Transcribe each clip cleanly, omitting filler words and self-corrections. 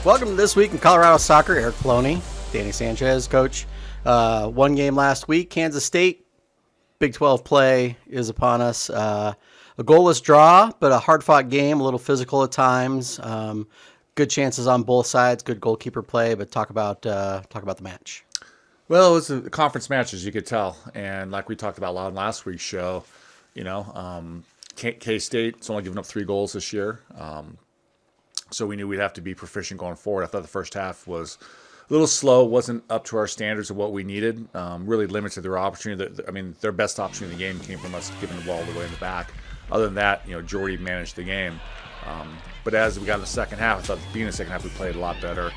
Welcome to This Week in Colorado Soccer. Eric Poloni, Danny Sanchez, coach. One game last week, Kansas State. Big 12 play is upon us. A goalless draw, but a hard-fought game, a little physical at times. Good chances on both sides, good goalkeeper play, but talk about the match. Well, it was a conference match, as you could tell. And like we talked about a lot in last week's show, K-State's only given up 3 goals this year. So we knew we'd have to be proficient going forward. I thought the first half was a little slow, wasn't up to our standards of what we needed, really limited their opportunity. Their best opportunity in the game came from us giving the ball all the way in the back. Other than that, Jordy managed the game. But as we got in the second half, I thought at the beginning of the second half we played a lot better,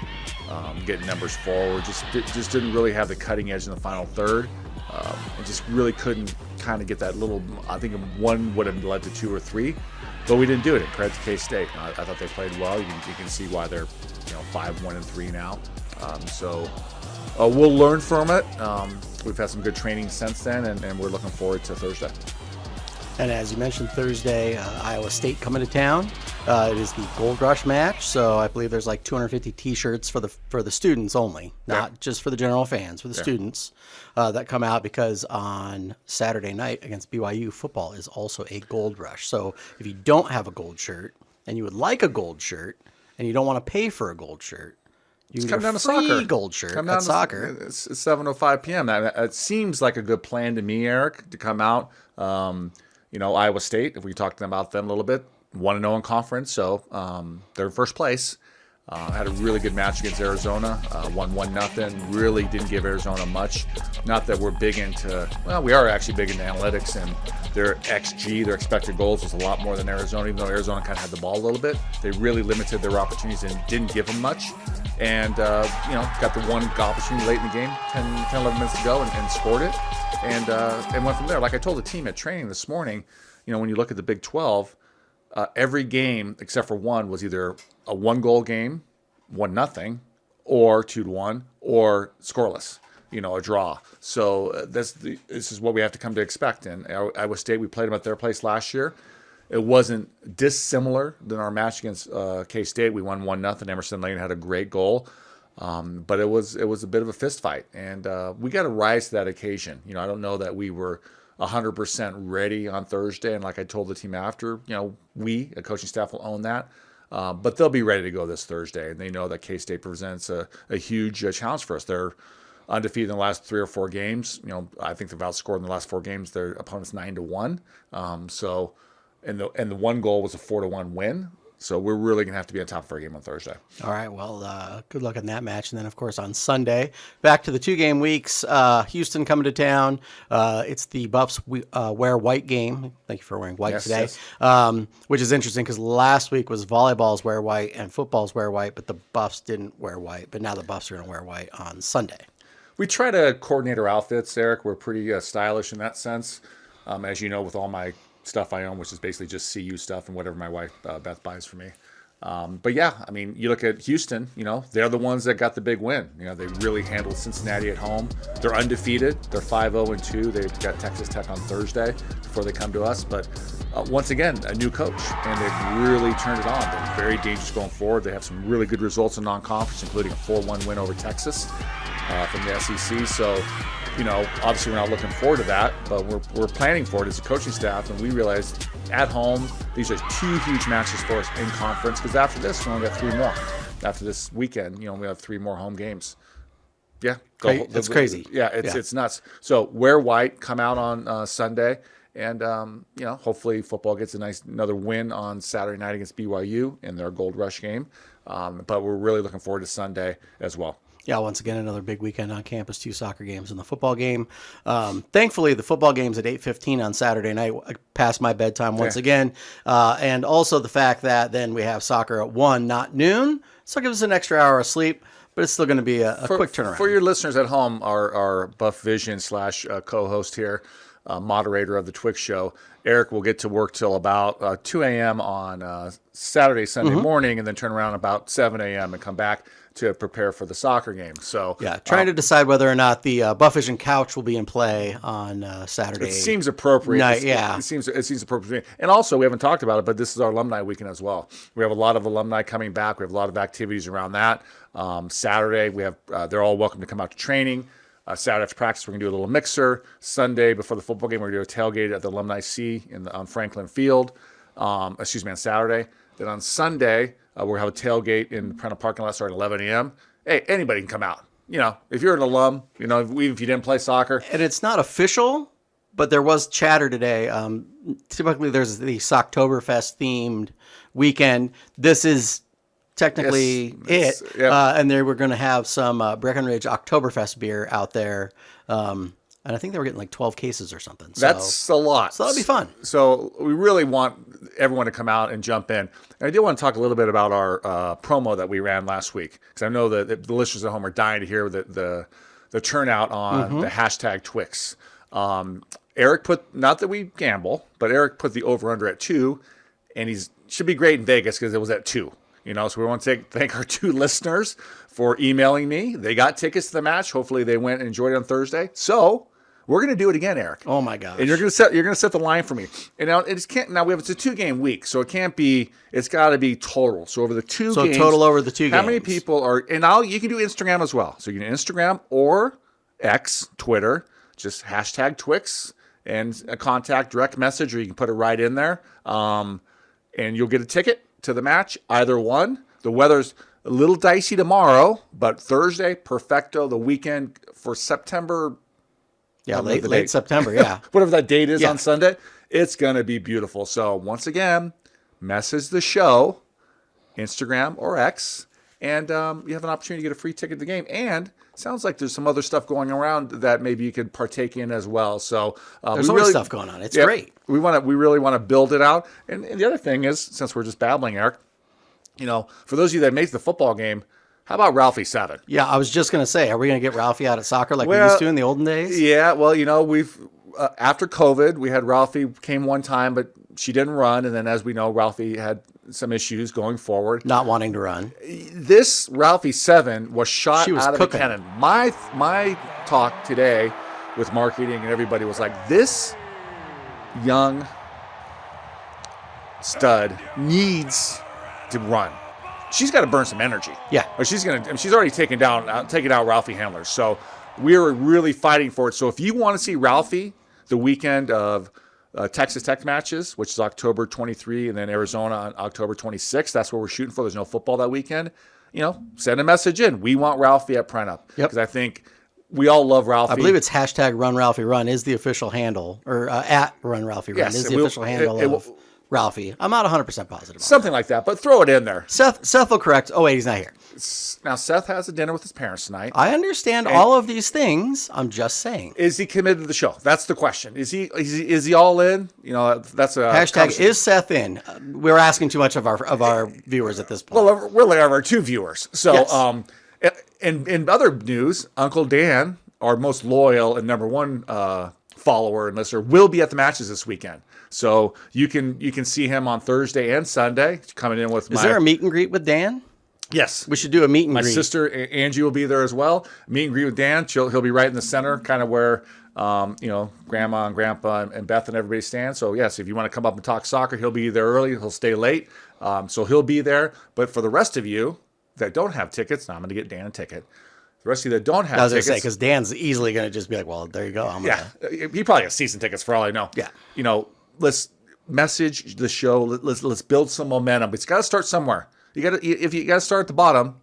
getting numbers forward. Just didn't really have the cutting edge in the final third. And just really couldn't kind of get that little, I think one would have led to 2 or 3. But we didn't do it. Credit to K-State. I thought they played well. You can see why they're 5-1-3 now. So we'll learn from it. We've had some good training since then, and we're looking forward to Thursday. And as you mentioned, Thursday, Iowa State coming to town. It is the Gold Rush match, so I believe there's like 250 T-shirts for the students only, not just for the general fans, for the students that come out, because on Saturday night against BYU, football is also a Gold Rush. So if you don't have a gold shirt and you would like a gold shirt and you don't want to pay for a gold shirt, you can get a free gold shirt at soccer. It's 7:05 p.m. It seems like a good plan to me, Eric, to come out. Iowa State, if we talked about them a little bit, 1-0 in conference, so they're in first place. Had a really good match against Arizona, won 1-0. Really didn't give Arizona much. Not that we're big into, well, we are actually big into analytics, and their XG, their expected goals, was a lot more than Arizona, even though Arizona kind of had the ball a little bit. They really limited their opportunities and didn't give them much. And, got the one opportunity late in the game, 10, 11 minutes to go, and scored it. And went from there. Like I told the team at training this morning, when you look at the Big 12, every game except for one was either a 1-goal game, 1-0, or 2-1, or scoreless, a draw. So this is what we have to come to expect. And Iowa State, we played them at their place last year. It wasn't dissimilar than our match against K-State. We won 1-0. Emerson Lane had a great goal. But it was a bit of a fist fight, and we got to rise to that occasion. I don't know that we were 100% ready on Thursday, and like I told the team after, we, a coaching staff, will own that. But they'll be ready to go this Thursday, and they know that K-State presents a huge challenge for us. They're undefeated in the last 3 or 4 games. I think they've outscored in the last 4 games their opponents 9-1. And the one goal was a 4-1 win. So we're really going to have to be on top of our game on Thursday. All right, well, good luck in that match. And then, of course, on Sunday, back to the 2-game weeks, Houston coming to town. It's the Buffs wear white game. Thank you for wearing white today, yes. Which is interesting because last week was volleyball's wear white and football's wear white, but the Buffs didn't wear white. But now the Buffs are going to wear white on Sunday. We try to coordinate our outfits, Eric. We're pretty stylish in that sense. As you know, with all my stuff I own, which is basically just CU stuff and whatever my wife Beth buys for me. But yeah, you look at Houston, they're the ones that got the big win. They really handled Cincinnati at home. They're undefeated. They're 5-0-2. They've got Texas Tech on Thursday before they come to us. But once again, a new coach, and they've really turned it on. They're very dangerous going forward. They have some really good results in non-conference, including a 4-1 win over Texas from the SEC. So, obviously we're not looking forward to that, but we're planning for it as a coaching staff, and we realized at home these are 2 huge matches for us in conference, because after this we only got 3 more. After this weekend, we have 3 more home games. Yeah, that's crazy. Yeah, it's nuts. So wear white, come out on Sunday, and hopefully football gets another win on Saturday night against BYU in their Gold Rush game. But we're really looking forward to Sunday as well. Yeah, once again, another big weekend on campus, 2 soccer games and the football game. Thankfully, the football game's at 8:15 on Saturday night, past my bedtime once again. And also the fact that then we have soccer at 1, not noon. So it gives us an extra hour of sleep, but it's still going to be a quick turnaround. For your listeners at home, our Buff Vision / co-host here, moderator of the Twix show. Eric will get to work till about 2 a.m. on Saturday, Sunday morning, and then turn around about 7 a.m. and come back to prepare for the soccer game. So yeah, trying to decide whether or not the Buffage and Couch will be in play on Saturday. it seems appropriate. Night, It seems appropriate. And also, we haven't talked about it, but this is our alumni weekend as well. We have a lot of alumni coming back. We have a lot of activities around that. Saturday, we have they're all welcome to come out to training. Saturday after practice, we're going to do a little mixer. Sunday, before the football game, we're going to do a tailgate at the Alumni C on Franklin Field. On Saturday. Then on Sunday, we'll have a tailgate in the Prentice parking lot starting at 11 a.m. Hey, anybody can come out. If you're an alum, even if you didn't play soccer. And it's not official, but there was chatter today. Typically, there's the Socktoberfest themed weekend. This is technically Yes, it. yeah. And they were going to have some Breckenridge Oktoberfest beer out there. And I think they were getting like 12 cases or something. So, That's a lot. So that'll be fun. So we really want everyone to come out and jump in. And I do want to talk a little bit about our promo that we ran last week, because I know that the listeners at home are dying to hear the turnout on the hashtag Twix. Eric put, not that we gamble, but Eric put the over-under at 2, and should be great in Vegas because it was at 2. So we want to thank our 2 listeners for emailing me. They got tickets to the match. Hopefully they went and enjoyed it on Thursday. So we're going to do it again, Eric. Oh my gosh. And you're going to set the line for me. And now it's a 2-game week, so it can't be. It's got to be total. So over the 2 games. So total over the 2 games. How many people are? And you can do Instagram as well. So you can Instagram or X, Twitter, just hashtag Twix and a contact direct message, or you can put it right in there. And you'll get a ticket to the match. Either one. The weather's a little dicey tomorrow, but Thursday, perfecto. The weekend for September. Yeah, late September, yeah. Whatever that date is on Sunday, it's going to be beautiful. So once again, message the show, Instagram or X, and you have an opportunity to get a free ticket to the game. And it sounds like there's some other stuff going around that maybe you could partake in as well. So there's always stuff going on. It's great. We really want to build it out. And the other thing is, since we're just babbling, Eric, for those of you that make the football game, how about Ralphie 7? Yeah, I was just going to say, are we going to get Ralphie out at soccer like we used to in the olden days? Yeah, well, we've after COVID, we had Ralphie came one time, but she didn't run. And then, as we know, Ralphie had some issues going forward. Not wanting to run. This Ralphie 7 was shot out of cooking. the cannon. My talk today with marketing and everybody was like, this young stud needs to run. She's got to burn some energy. Yeah. Or she's already taken out Ralphie handlers. So we're really fighting for it. So if you want to see Ralphie the weekend of Texas Tech matches, which is October 23, and then Arizona on October 26, that's what we're shooting for. There's no football that weekend. Send a message in. We want Ralphie at Prent. Yep. Because I think we all love Ralphie. I believe it's hashtag Run Ralphie Run is the official handle, or at Run Ralphie Run is the official handle of Ralphie. I'm not 100% positive. Something like that, but throw it in there. Seth will correct. Oh, wait, he's not here. Now, Seth has a dinner with his parents tonight. I understand all of these things. I'm just saying. Is he committed to the show? That's the question. Is he all in? That's a hashtag is Seth in. We're asking too much of our viewers at this point. Well, we only have our 2 viewers. So, yes. In other news, Uncle Dan, our most loyal and number 1 follower and listener, will be at the matches this weekend. So you can see him on Thursday and Sunday coming in with. Is there a meet and greet with Dan? Yes, we should do a meet and greet. My sister Angie will be there as well. Meet and greet with Dan. He'll be right in the center, kind of where Grandma and Grandpa and Beth and everybody stand. So yes, if you want to come up and talk soccer, he'll be there early. He'll stay late, so he'll be there. But for the rest of you that don't have tickets, now I'm going to get Dan a ticket. The rest of you that don't have tickets, I was going to say, because Dan's easily going to just be like, well, there you go. He probably has season tickets for all I know. Yeah. Let's message the show. Let's build some momentum. It's got to start somewhere. If you got to start at the bottom.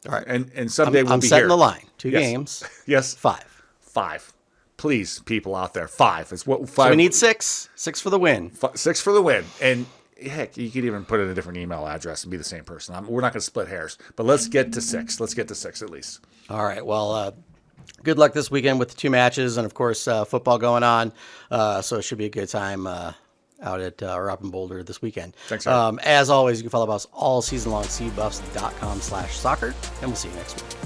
All right. And someday we'll be here. I'm setting the line. 2 games. Yes. 5. Please, people out there, 5. It's what 5. So we need 6. 6 for the win. 6 for the win. And heck, you could even put in a different email address and be the same person. We're not going to split hairs, but let's get to 6. Let's get to 6 at least. All right. Well, good luck this weekend with the 2 matches, and of course, football going on. So it should be a good time out at up in Boulder this weekend. Thanks, Eric. As always, you can follow us all season long, cbuffs.com/soccer, and we'll see you next week.